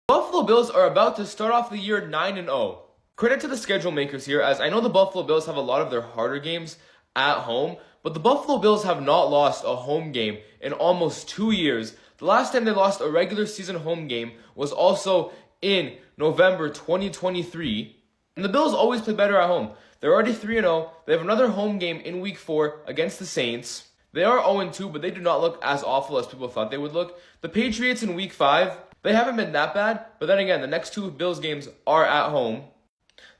Buffalo Bills are about to start off the year 9-0. Credit to the schedule makers here, as I know the Buffalo Bills have a lot of their harder games at home, but the Buffalo Bills have not lost a home game in almost 2 years. The last time they lost a regular season home game was also in November 2023, and the Bills always play better at home. They're already 3-0. They have another home game in Week 4 against the Saints. They are 0-2, but they do not look as awful as people thought they would look. The Patriots in Week 5, they haven't been that bad, but then again, the next two Bills games are at home.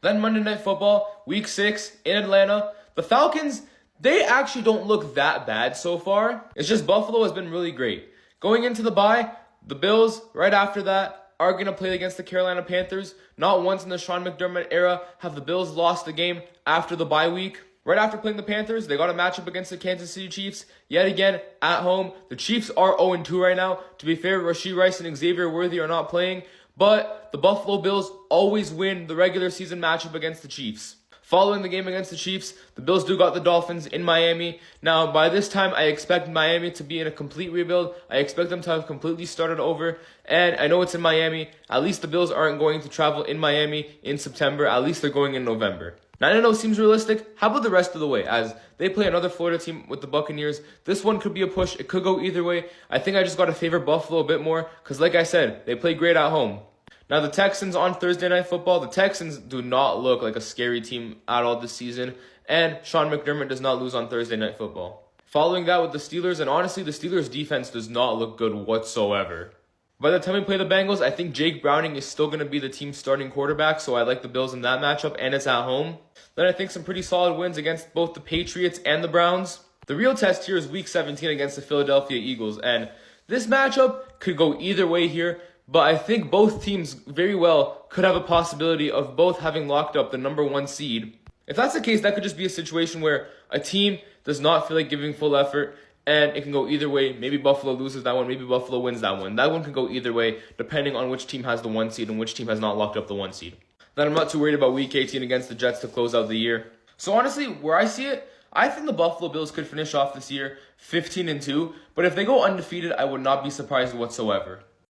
Then Monday Night Football, Week 6 in Atlanta. The Falcons, they actually don't look that bad so far. It's just Buffalo has been really great. Going into the bye, the Bills, right after that, are going to play against the Carolina Panthers. Not once in the Sean McDermott era have the Bills lost the game after the bye week. Right after playing the Panthers, they got a matchup against the Kansas City Chiefs. Yet again, at home. The Chiefs are 0-2 right now. To be fair, Rashee Rice and Xavier Worthy are not playing. But the Buffalo Bills always win the regular season matchup against the Chiefs. Following the game against the Chiefs, the Bills do got the Dolphins in Miami. Now, by this time, I expect Miami to be in a complete rebuild. I expect them to have completely started over. And I know it's in Miami. At least the Bills aren't going to travel in Miami in September. At least they're going in November. 9-0 seems realistic. How about the rest of the way? As they play another Florida team with the Buccaneers. This one could be a push. It could go either way. I think I just got to favor Buffalo a bit more. Because like I said, they play great at home. Now the Texans on Thursday Night Football. The Texans do not look like a scary team at all this season. And Sean McDermott does not lose on Thursday Night Football. Following that with the Steelers. And honestly, the Steelers defense does not look good whatsoever. By the time we play the Bengals, I think Jake Browning is still going to be the team's starting quarterback, so I like the Bills in that matchup, and it's at home. Then I think some pretty solid wins against both the Patriots and the Browns. The real test here is Week 17 against the Philadelphia Eagles, and this matchup could go either way here, but I think both teams very well could have a possibility of both having locked up the number 1 seed. If that's the case, that could just be a situation where a team does not feel like giving full effort, and it can go either way. Maybe Buffalo loses that one. Maybe Buffalo wins that one. That one can go either way, depending on which team has the 1 seed and which team has not locked up the 1 seed. Then I'm not too worried about Week 18 against the Jets to close out the year. So honestly, where I see it, I think the Buffalo Bills could finish off this year 15-2. But if they go undefeated, I would not be surprised whatsoever.